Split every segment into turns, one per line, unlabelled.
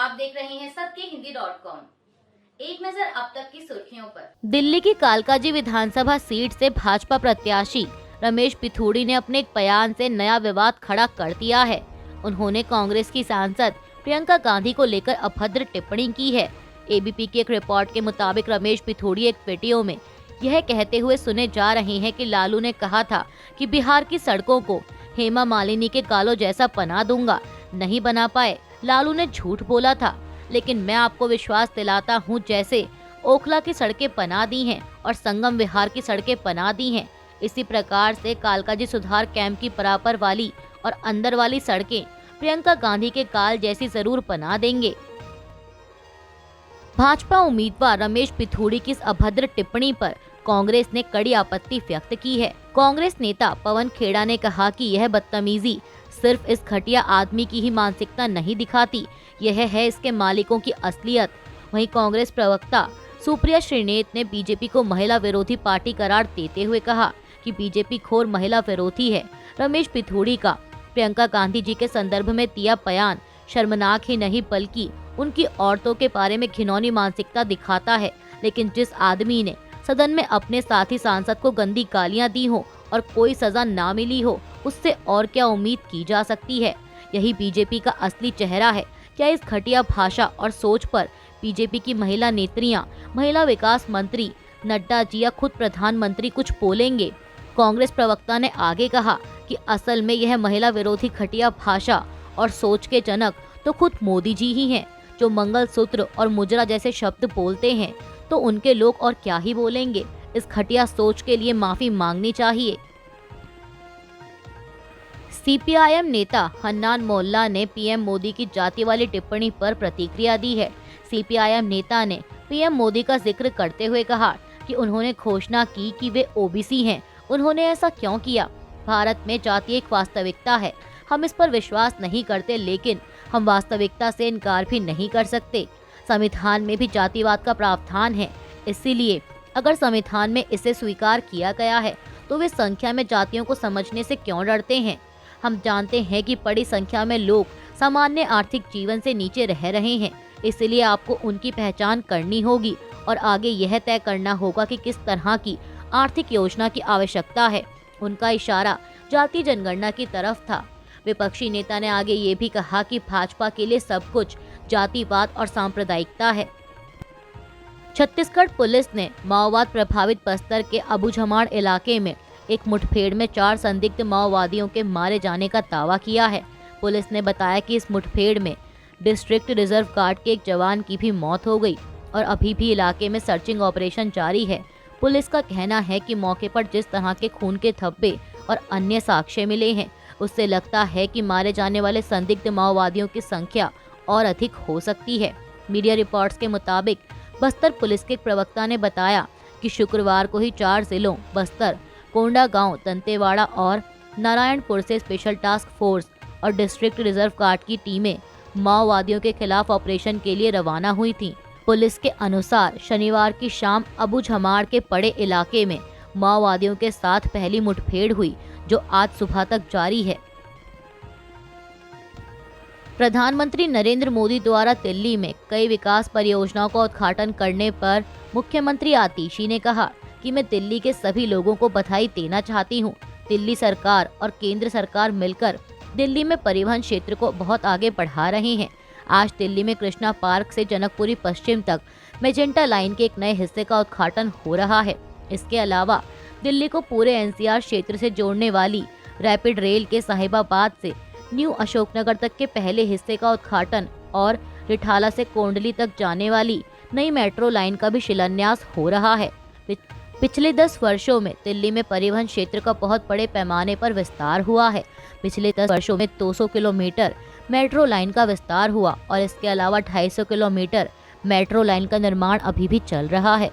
आप देख रहे हैं सत्यहिंदी.com। एक नजर अब तक की सुर्खियों पर।
दिल्ली की कालकाजी विधानसभा सीट से भाजपा प्रत्याशी रमेश पिथौड़ी ने अपने एक बयान से नया विवाद खड़ा कर दिया है। उन्होंने कांग्रेस की सांसद प्रियंका गांधी को लेकर अभद्र टिप्पणी की है। एबीपी की एक रिपोर्ट के मुताबिक रमेश पिथौड़ी एक वीडियो में यह कहते हुए सुने जा रहे हैं कि लालू ने कहा था कि बिहार की सड़कों को हेमा मालिनी के गालों जैसा बना दूंगा। नहीं बना पाए। लालू ने झूठ बोला था, लेकिन मैं आपको विश्वास दिलाता हूं, जैसे ओखला की सड़कें बना दी हैं और संगम विहार की सड़कें बना दी हैं, इसी प्रकार से कालकाजी सुधार कैंप की बराबर वाली और अंदर वाली सड़कें प्रियंका गांधी के गाल जैसी जरूर बना देंगे। भाजपा उम्मीदवार रमेश पिथौड़ी की इस अभद्र टिप्पणी पर कांग्रेस ने कड़ी आपत्ति व्यक्त की है। कांग्रेस नेता पवन खेड़ा ने कहा कि यह बदतमीजी सिर्फ इस घटिया आदमी की ही मानसिकता नहीं दिखाती, यह है इसके मालिकों की असलियत। वहीं कांग्रेस प्रवक्ता सुप्रिया श्रीनेत ने बीजेपी को महिला विरोधी पार्टी करार देते हुए कहा कि बीजेपी घोर महिला विरोधी है। रमेश पिथौड़ी का प्रियंका गांधी जी के संदर्भ में दिया बयान शर्मनाक ही नहीं बल्कि उनकी औरतों के बारे में घिनौनी मानसिकता दिखाता है। लेकिन जिस आदमी ने सदन में अपने साथी सांसद को गंदी गालियां दी हो और कोई सजा ना मिली हो, उससे और क्या उम्मीद की जा सकती है। यही बीजेपी का असली चेहरा है। क्या इस घटिया भाषा और सोच पर बीजेपी की महिला नेत्रियां, महिला विकास मंत्री नड्डा जी या खुद प्रधानमंत्री कुछ बोलेंगे? कांग्रेस प्रवक्ता ने आगे कहा कि असल में यह महिला विरोधी घटिया भाषा और सोच के जनक तो खुद मोदी जी ही हैं, जो मंगलसूत्र और मुजरा जैसे शब्द बोलते हैं, तो उनके लोग और क्या ही बोलेंगे। इस घटिया सोच के लिए माफी मांगनी चाहिए। सीपीआईएम नेता हन्नान मोल्ला ने पीएम मोदी की जाति वाली टिप्पणी पर प्रतिक्रिया दी है। सीपीआईएम नेता ने पीएम मोदी का जिक्र करते हुए कहा कि उन्होंने घोषणा की कि वे ओबीसी हैं। उन्होंने ऐसा क्यों किया? भारत में जाति एक वास्तविकता है, हम इस पर विश्वास नहीं करते, लेकिन हम वास्तविकता से इनकार भी नहीं कर सकते। संविधान में भी जातिवाद का प्रावधान है, इसीलिए अगर संविधान में इसे स्वीकार किया गया है तो वे संख्या में जातियों को समझने से क्यों डरते हैं? हम जानते हैं कि बड़ी संख्या में लोग सामान्य आर्थिक जीवन से नीचे रह रहे हैं, इसलिए आपको उनकी पहचान करनी होगी और आगे यह तय करना होगा कि किस तरह की आर्थिक योजना की आवश्यकता है। उनका इशारा जाति जनगणना की तरफ था। विपक्षी नेता ने आगे ये भी कहा कि भाजपा के लिए सब कुछ जातिवाद और सांप्रदायिकता है। छत्तीसगढ़ पुलिस ने माओवाद प्रभावित बस्तर के अबूझमाड़ इलाके में एक मुठभेड़ में 4 संदिग्ध माओवादियों के मारे जाने का दावा किया है। पुलिस ने बताया कि इस मुठभेड़ में डिस्ट्रिक्ट रिजर्व गार्ड के एक जवान की भी मौत हो गई और अभी भी इलाके में सर्चिंग ऑपरेशन जारी है। पुलिस का कहना है कि मौके पर जिस तरह के खून के धब्बे और अन्य साक्ष्य मिले हैं, उससे लगता है कि मारे जाने वाले संदिग्ध माओवादियों की संख्या और अधिक हो सकती है। मीडिया रिपोर्ट्स के मुताबिक बस्तर पुलिस के एक प्रवक्ता ने बताया कि शुक्रवार को ही 4 जिलों बस्तर, कोंडागांव, दंतेवाड़ा और नारायणपुर से स्पेशल टास्क फोर्स और डिस्ट्रिक्ट रिजर्व गार्ड की टीमें माओवादियों के खिलाफ ऑपरेशन के लिए रवाना हुई थीं। पुलिस के अनुसार शनिवार की शाम अबूझमाड़ के पड़े इलाके में माओवादियों के साथ पहली मुठभेड़ हुई, जो आज सुबह तक जारी है। प्रधानमंत्री नरेंद्र मोदी द्वारा दिल्ली में कई विकास परियोजनाओं का उद्घाटन करने पर मुख्यमंत्री आतिशी ने कहा कि मैं दिल्ली के सभी लोगों को बधाई देना चाहती हूं। दिल्ली सरकार और केंद्र सरकार मिलकर दिल्ली में परिवहन क्षेत्र को बहुत आगे बढ़ा रहे हैं। आज दिल्ली में कृष्णा पार्क से जनकपुरी पश्चिम तक मेजेंटा लाइन के एक नए हिस्से का उद्घाटन हो रहा है। इसके अलावा दिल्ली को पूरे एनसीआर क्षेत्र से जोड़ने वाली रैपिड रेल के साहिबाबाद से न्यू अशोकनगर तक के पहले हिस्से का उद्घाटन और रिठाला से कोंडली तक जाने वाली नई मेट्रो लाइन का भी शिलान्यास हो रहा है। पिछले 10 वर्षों में दिल्ली में परिवहन क्षेत्र का बहुत बड़े पैमाने पर विस्तार हुआ है। पिछले 10 वर्षों में 200 किलोमीटर मेट्रो लाइन का विस्तार हुआ और इसके अलावा 250 किलोमीटर मेट्रो लाइन का निर्माण अभी भी चल रहा है।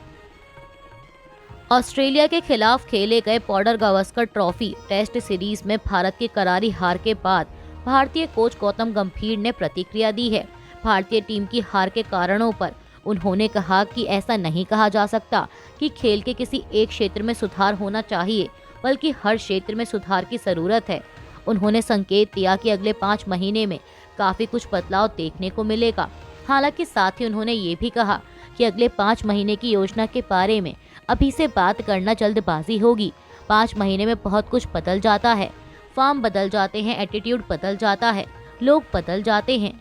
ऑस्ट्रेलिया के खिलाफ खेले गए Border Gavaskar trophy test series में भारत की करारी हार के बाद भारतीय कोच गौतम गंभीर ने प्रतिक्रिया दी है। भारतीय टीम की हार के कारणों पर उन्होंने कहा कि ऐसा नहीं कहा जा सकता कि खेल के किसी एक क्षेत्र में सुधार होना चाहिए, बल्कि हर क्षेत्र में सुधार की जरूरत है। उन्होंने संकेत दिया कि अगले 5 महीने में काफी कुछ बदलाव देखने को मिलेगा। हालांकि साथ ही उन्होंने ये भी कहा कि अगले 5 महीने की योजना के बारे में अभी से बात करना जल्दबाजी होगी। 5 महीने में बहुत कुछ बदल जाता है, फॉर्म बदल जाते हैं, एटीट्यूड बदल जाता है, लोग बदल जाते हैं।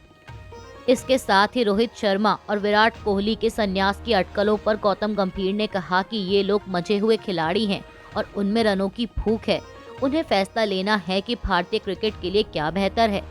इसके साथ ही रोहित शर्मा और विराट कोहली के संन्यास की अटकलों पर गौतम गंभीर ने कहा कि ये लोग मजे हुए खिलाड़ी हैं और उनमें रनों की भूख है। उन्हें फैसला लेना है कि भारतीय क्रिकेट के लिए क्या बेहतर है।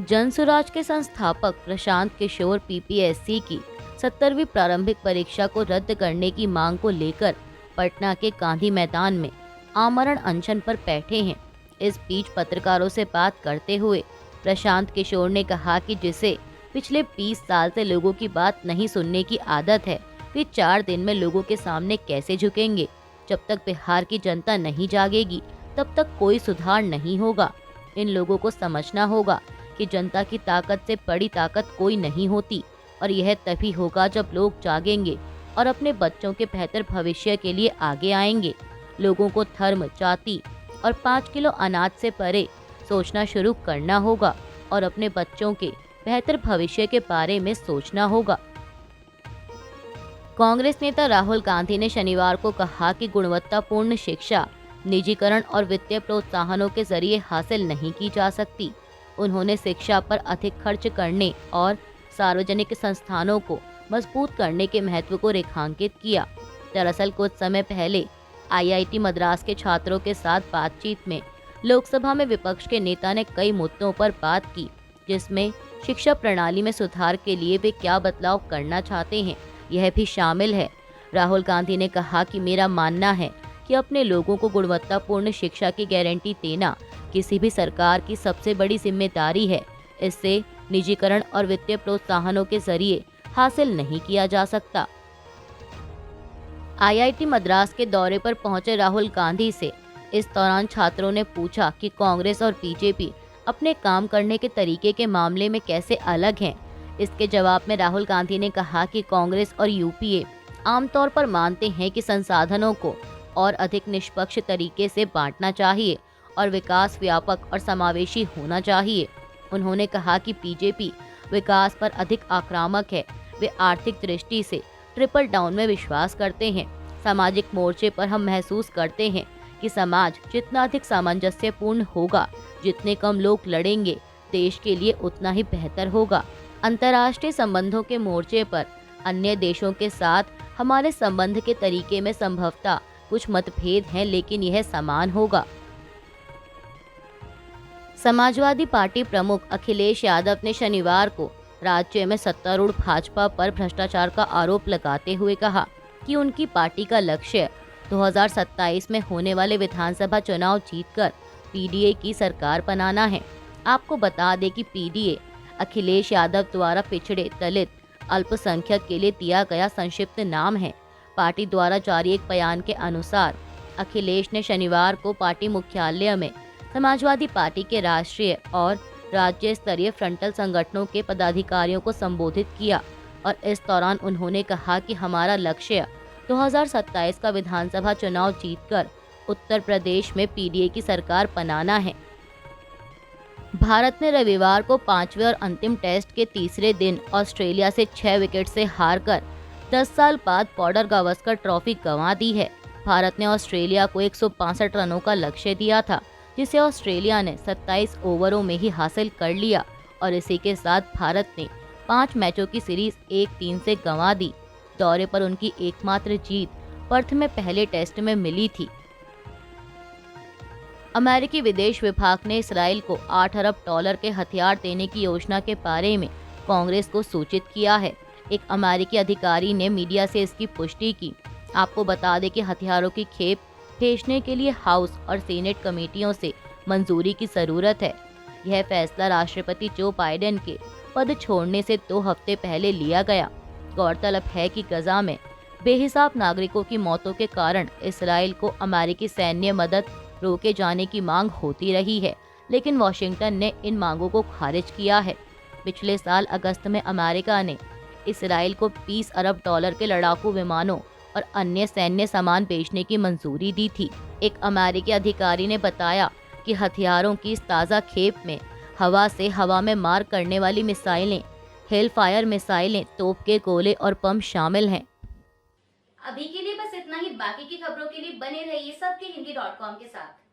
जनसुराज के संस्थापक प्रशांत किशोर पीपीएससी की 70वीं प्रारंभिक परीक्षा को रद्द करने की मांग को लेकर पटना के गांधी मैदान में आमरण अनशन पर बैठे हैं। इस बीच पत्रकारों से बात करते हुए प्रशांत किशोर ने कहा कि जिसे पिछले 20 साल से लोगों की बात नहीं सुनने की आदत है, वे 4 दिन में लोगों के सामने कैसे झुकेंगे। जब तक बिहार की जनता नहीं जागेगी तब तक कोई सुधार नहीं होगा। इन लोगों को समझना होगा कि जनता की ताकत से बड़ी ताकत कोई नहीं होती और यह तभी होगा जब लोग जागेंगे और अपने बच्चों के बेहतर भविष्य के लिए आगे आएंगे। लोगों को धर्म, जाति और 5 किलो अनाज से परे सोचना शुरू करना होगा और अपने बच्चों के बेहतर भविष्य के बारे में सोचना होगा। कांग्रेस नेता राहुल गांधी ने शनिवार को कहा कि गुणवत्तापूर्ण शिक्षा निजीकरण और वित्तीय प्रोत्साहनों के जरिए हासिल नहीं की जा सकती। उन्होंने शिक्षा पर अधिक खर्च करने और सार्वजनिक संस्थानों को मजबूत करने के महत्व को रेखांकित किया। दरअसल कुछ समय पहले आईआईटी मद्रास के छात्रों के साथ बातचीत में लोकसभा में विपक्ष के नेता ने कई मुद्दों पर बात की, जिसमें शिक्षा प्रणाली में सुधार के लिए वे क्या बदलाव करना चाहते हैं, यह भी शामिल है। राहुल गांधी ने कहा कि मेरा मानना है कि अपने लोगों को गुणवत्तापूर्ण शिक्षा की गारंटी देना किसी भी सरकार की सबसे बड़ी जिम्मेदारी है। इससे निजीकरण और वित्तीय प्रोत्साहनों के जरिए हासिल नहीं किया जा सकता। आईआईटी मद्रास के दौरे पर पहुंचे राहुल गांधी से इस दौरान छात्रों ने पूछा कि कांग्रेस और बीजेपी अपने काम करने के तरीके के मामले में कैसे अलग हैं। इसके जवाब में राहुल गांधी ने कहा कि कांग्रेस और यूपीए आमतौर पर मानते हैं कि संसाधनों को और अधिक निष्पक्ष तरीके से बांटना चाहिए और विकास व्यापक और समावेशी होना चाहिए। उन्होंने कहा कि बीजेपी विकास पर अधिक आक्रामक है। वे आर्थिक दृष्टि से ट्रिपल डाउन में विश्वास करते हैं। सामाजिक मोर्चे पर हम महसूस करते हैं कि समाज जितना अधिक सामंजस्यपूर्ण होगा, जितने कम लोग लड़ेंगे, देश के लिए उतना ही बेहतर होगा। अंतर्राष्ट्रीय संबंधों के मोर्चे पर अन्य देशों के साथ हमारे संबंध के तरीके में संभवतः कुछ मतभेद हैं, लेकिन यह समान होगा। समाजवादी पार्टी प्रमुख अखिलेश यादव ने शनिवार को राज्य में सत्तारूढ़ भाजपा पर भ्रष्टाचार का आरोप लगाते हुए कहा कि उनकी पार्टी का लक्ष्य 2027 में होने वाले विधानसभा चुनाव जीतकर पीडीए की सरकार बनाना है। आपको बता दें कि पीडीए अखिलेश यादव द्वारा पिछड़े, दलित, अल्पसंख्यक के लिए दिया गया संक्षिप्त नाम है। पार्टी द्वारा जारी एक बयान के अनुसार अखिलेश ने शनिवार को पार्टी मुख्यालय में समाजवादी पार्टी के राष्ट्रीय और राज्य स्तरीय फ्रंटल संगठनों के पदाधिकारियों को संबोधित किया और इस दौरान उन्होंने कहा कि हमारा लक्ष्य 2027 का विधानसभा चुनाव जीतकर उत्तर प्रदेश में पीडीए की सरकार बनाना है। भारत ने रविवार को 5वें और अंतिम टेस्ट के तीसरे दिन ऑस्ट्रेलिया से 6 विकेट से हारकर 10 साल बाद बॉर्डर गावस्कर ट्रॉफी गंवा दी है। भारत ने ऑस्ट्रेलिया को 165 रनों का लक्ष्य दिया था, जिसे ऑस्ट्रेलिया ने 27 ओवरों में ही हासिल कर लिया और इसी के साथ भारत ने 5 मैचों की सीरीज 1-3 से गंवा दी। दौरे पर उनकी एकमात्र जीत पर्थ में पहले टेस्ट में मिली थी। अमेरिकी विदेश विभाग ने इसराइल को $8 अरब के हथियार देने की योजना के बारे में कांग्रेस को सूचित किया है। एक अमेरिकी अधिकारी ने मीडिया से इसकी पुष्टि की। आपको बता दें कि हथियारों की खेप भेजने के लिए हाउस और सीनेट कमेटियों से मंजूरी की जरूरत है। यह फैसला राष्ट्रपति जो बाइडेन के पद छोड़ने से 2 हफ्ते पहले लिया गया। गौरतलब है कि गजा में बेहिसाब नागरिकों की मौतों के कारण इसराइल को अमेरिकी सैन्य मदद रोके जाने की मांग होती रही है, लेकिन वॉशिंगटन ने इन मांगों को खारिज किया है। पिछले साल अगस्त में अमेरिका ने इसराइल को $20 अरब के लड़ाकू विमानों और अन्य सैन्य सामान बेचने की मंजूरी दी थी। एक अमेरिकी अधिकारी ने बताया कि हथियारों की इस ताज़ा खेप में हवा से हवा में मार करने वाली मिसाइलें, हेल फायर मिसाइलें, तोप के गोले और पंप शामिल हैं।
अभी के लिए बस इतना ही। बाकी की खबरों के लिए बने रहिए सबके हिंदी.com के साथ।